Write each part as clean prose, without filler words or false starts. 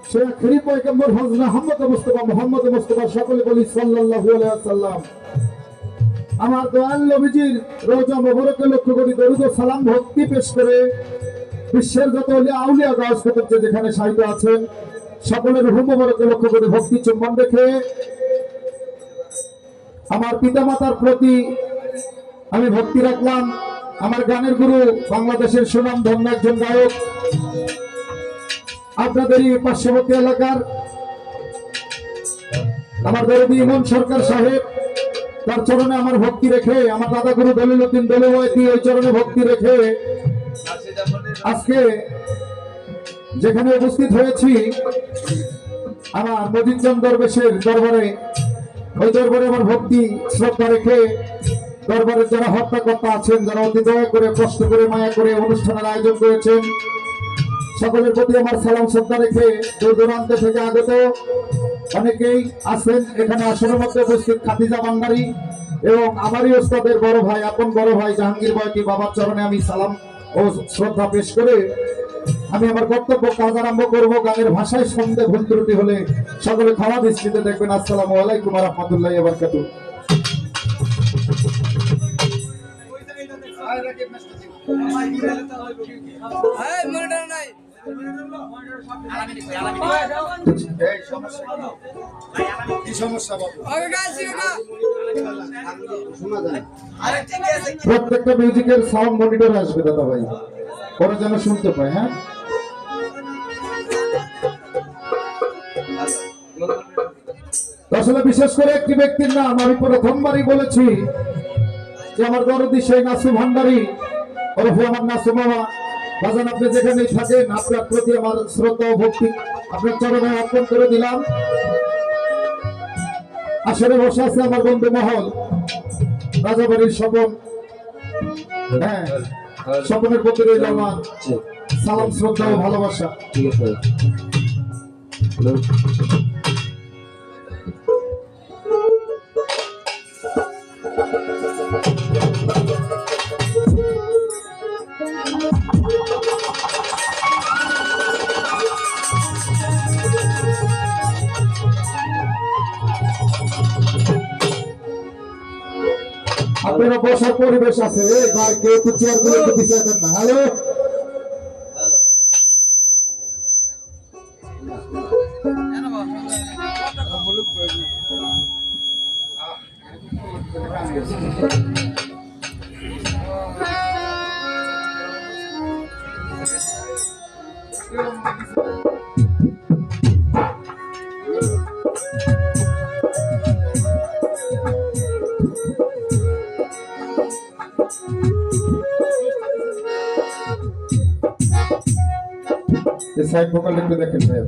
সে আখেরি পয়গম্বর হযরত মুহাম্মদ মুস্তাফা সকলে বলি সাল্লাল্লাহু আলাইহি ওয়াসাল্লাম। আমার দয়াল নবীজির রওজা মুবারকে লক্ষ্য করে দরুদ ও সালাম ভক্তি পেশ করে বিশ্বের যত আউলিয়া গাউস কুতুব যেখানে সাহিত্য আছেন সকলের রূহ মুবারকে লক্ষ্য করে ভক্তি চুম্বন রেখে আমার পিতামাতার প্রতি আমি ভক্তি রাখলাম। আমার গানের গুরু বাংলাদেশের সুনামধন্য একজন গায়ক, আপনাদেরই পার্শ্ববর্তী এলাকার আমার দরদি ইমন সরকার সাহেব, তার চরণে আমার ভক্তি রেখে, আমার দাদা গুরু দলিল উদ্দিন দলওয়াতি ওই চরণে ভক্তি রেখে আজকে যেখানে উপস্থিত হয়েছি আমার মজিদজান দরবেশের দরবারে, ওই দরবারে আমার ভক্তি শ্রদ্ধা রেখে দরবারের যারা হত্যাকর্তা আছেন, যারা অতি দয়া করে কষ্ট করে মায়া করে অনুষ্ঠানের আয়োজন করেছেন, সকলের প্রতি আমার সালাম শ্রদ্ধা রেখে দূর দূরান্ত থেকে আগত অনেকেই আছেন এখানে আসনের মধ্যে উপস্থিত খাদিজা ভান্ডারী এবং আমারই ওস্তাদের বড় ভাই, আপন বড় ভাই জাহাঙ্গীর বয়কি বাবার চরণে আমি সালাম ও শ্রদ্ধা পেশ করে আমি আমার কর্তব্য কাজ আরম্ভ করবো। গানের ভাষায় সন্দেহ ভুল ত্রুটি হলে সকলে ক্ষমা দৃষ্টিতে দেখবেন। আসসালামু আলাইকুম ওয়া রাহমাতুল্লাহি ওয়া বারাকাতুহু। প্রত্যেকটা মিউজিকের সাউন্ড মনিটর আসবে দাদা ভাই, ওরা যেন শুনতে পায়। হ্যাঁ, আসলে বিশেষ করে একটি ব্যক্তির নাম আমি প্রথমবারই বলেছি যে আমার দরদি সেই নাসু ভান্ডারী ওরফে আমার নাসু মামা। বাজান আপনি যেখানেই থাকেন আপনার প্রতি আমার শ্রদ্ধা ও ভক্তি আপনার চরণে অর্পণ করে দিলাম। আসলে বসে আছে আমার বন্ধু মহল রাজাবাড়ির স্বপন। হ্যাঁ, স্বপনের প্রতি রইল আমার সালাম শ্রদ্ধা ও ভালোবাসা। ঠিক আছে, আপনারা বসার পরিবেশ আছে, কেউ একটু চেয়ার গুলো একটু পিছিয়ে দেন না। হ্যালো, সাইড ভোকাল একটু দেখেন ভাই।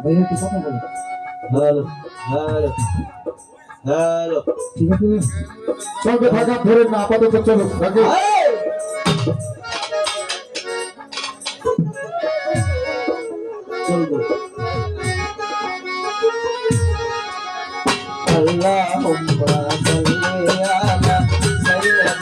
ভাইয়া কি কথা বলেন? হ্যালো হ্যালো হ্যালো, ঠিক আছে চলবে, থাকা ধরেন না, আপাতত চলো রাখি। চলবো। আল্লাহুম্মা সাল্লি আলা সাইয়্যিদিনা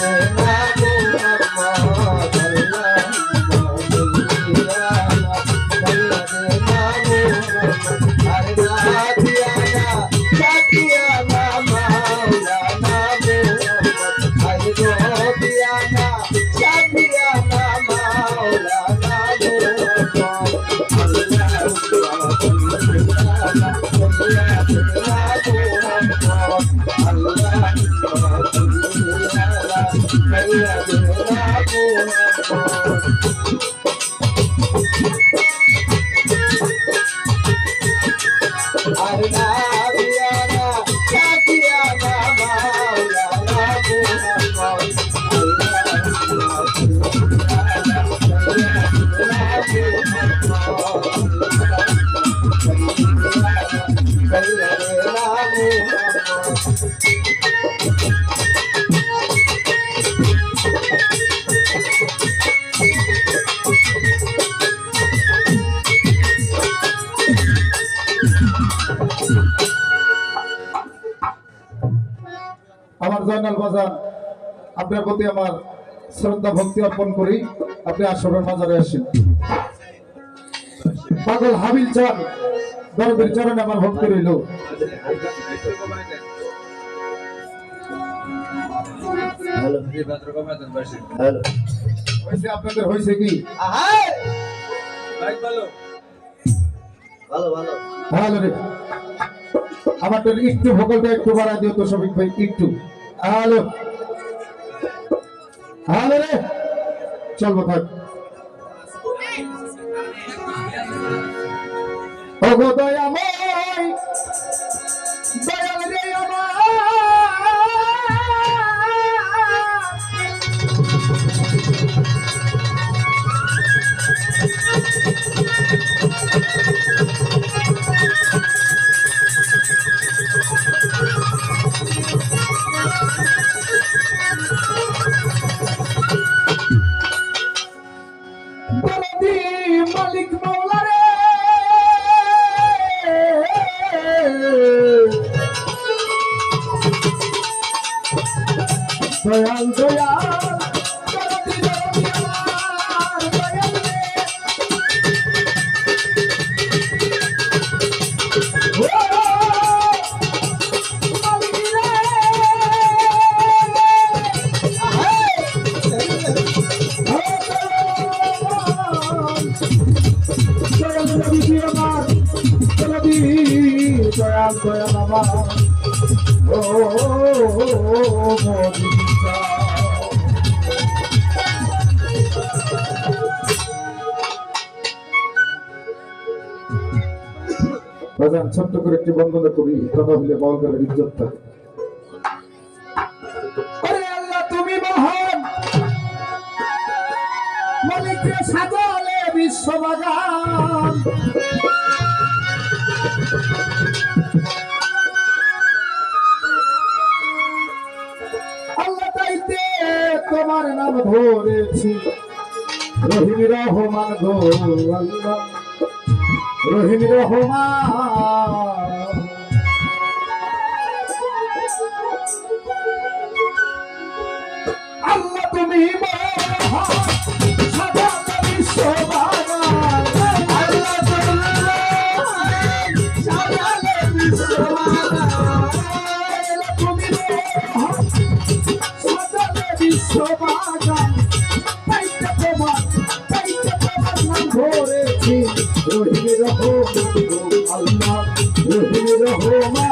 আমার জয়নাল বাজার আপনার প্রতি আমার শ্রদ্ধা ভক্তি অর্পণ করি। আপনি আসরের মাজারে আসেন। পাগল হাবিল চান দরবের চরণে আমার ভক্তি রইল। আপনাদের হয়েছে কি? ভালো রে, আমারটা একটু ভোকালটা একটু বাড়া দিও তো শফিক ভাই, একটু। হ্যালো হ্যালো রে, চলবো থাক। ওগো দয়াময়, দয়াল রে আমার, মালিক মাওলা রে, দয়াল দয়াল দয়াল দয়াল আমার ও মদিনা। বাজান ছোট্ট করে একটি বন্দনা করি, কথা হলে বাউলগারের ইজ্জত থাকে। আরে আল্লাহ তুমি মহান, মালিক রে সাজালে বিশ্ববাগান, আল্লাহ তাইতে তোমার নাম ধরেছি রহিম রহমান গো আল্লাহ, রহিম রহমান। আল্লাহ তুমি মহান, সাজালে বিশ্ববাগান, আল্লাহ তুমি মহান, সাজালে বিশ্ববাগান, তুমি মহান, সাজালে বিশ্ববাগান, তাইতে তোমার নাম ধরেছি রহিম রহমান গো আল্লাহ, রহিম রহমান।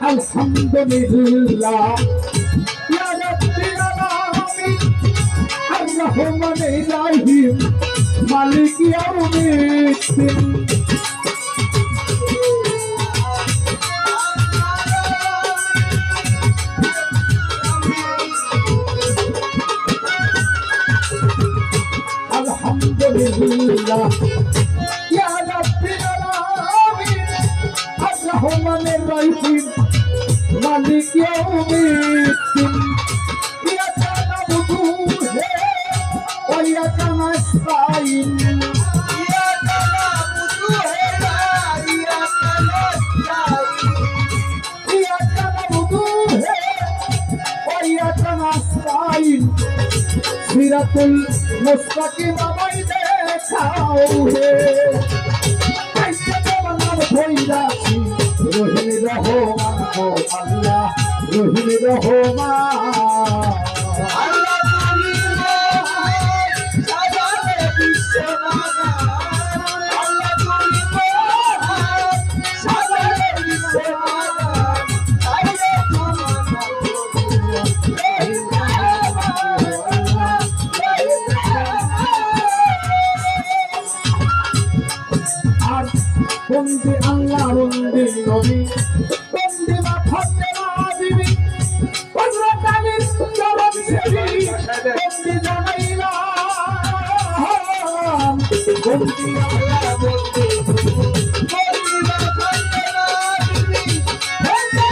আলহামদুলিল্লাহ ইয়া রাব্বিল আলামিন আর-রহমানির রহিম মালিক ইয়াউমিদ্দিন। আলহামদুলিল্লাহ ইয়া রাব্বিল আলামিন আর-রহমানির রহিম মালিক ইয়াউমিদ্দিন। ইয়াকা নাবুদু ওয়া ইয়াকা নাস্তাইন, ইয়াকা নাবুদু ইয়াকা নাস্তাইন, ইয়াকা নাবুদু ওয়া ইয়াকা নাস্তাইন। সিরাতুল মুস্তাকিম আমায় দেখাও হে, কাইতে তোমার নাম ধইরাছি রহিম রহমান গো আল্লাহ, রহিম রহমান। আল্লাহ তুমি মহান, সাজালে বিশ্ববাগান, আল্লাহ তুমি মহান, সাজালে বিশ্ববাগান, তাইলে তোমার নাম রহিম রহমান, রহিম রহমান। আর বন্দে আল্লাহ বন্দে নবী বন্দে ফাতেমা বিবি হযরত আলীর চরণ সেবী বন্দে জানাইলাম, বন্দে আল্লাহ বন্দে নবী বন্দে ফাতেমা বিবি বন্দে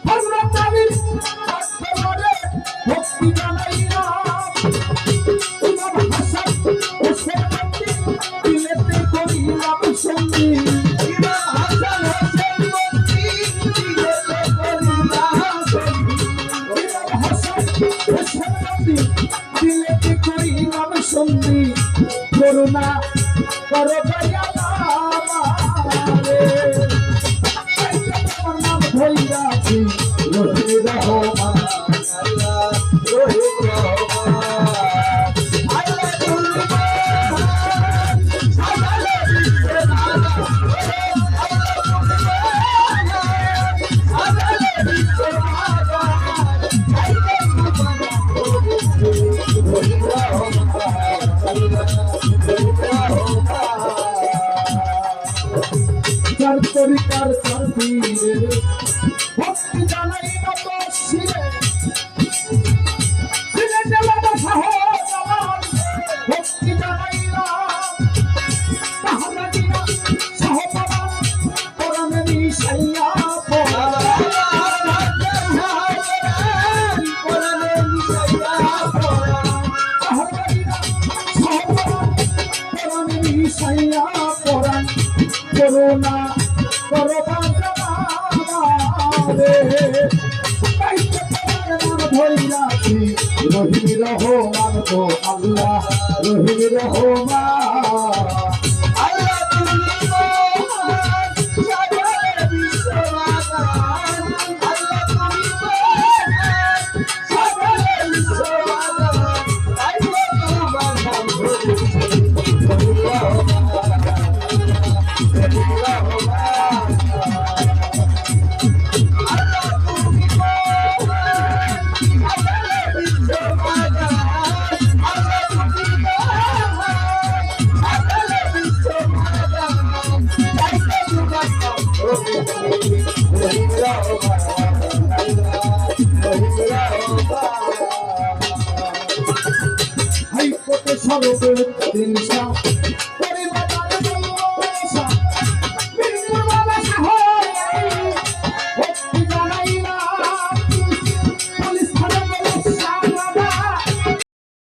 হযরত আলীর দরবারে ভক্তি জানাইলাম ইমাম হাসান হোসেন বন্দি দিলেতে করিলাম সঙ্গী ইমাম হাসান হোসেন বন্দি দিলেতে করিলাম সঙ্গী ইমাম হাসান হোসেন বন্দি দিলেতে করিলাম সঙ্গী করুণা করো দয়াল আমারে তোমার নাম ধইরাছি রহিম রহমান আল্লাহ রহিম রহমান আল্লাহ তুলমান সাজালে বিশ্বে নানা আল্লাহ তুলমান সাজালে বিশ্বে নানা আল্লাহ তুলমান রহিম রহমান আল্লাহ চার তরিকার চার পীরের ভক্তি জানাই নত শিরে সিলেটে বাবা শাহজালাল ভক্তি জানাইলাম তাহারাদিনা শাহপরাণ কোরআনে মিশাইয়া পড়া কোরআনে মিশাইয়া পড়া তাহারাদিনা শাহপরাণ কোরআনে মিশাইয়া পড়া করুণা করো বাজারে তাইতে তোমার নাম ধইরাছি রহিম রহমান গো আল্লাহ রহিম রহমান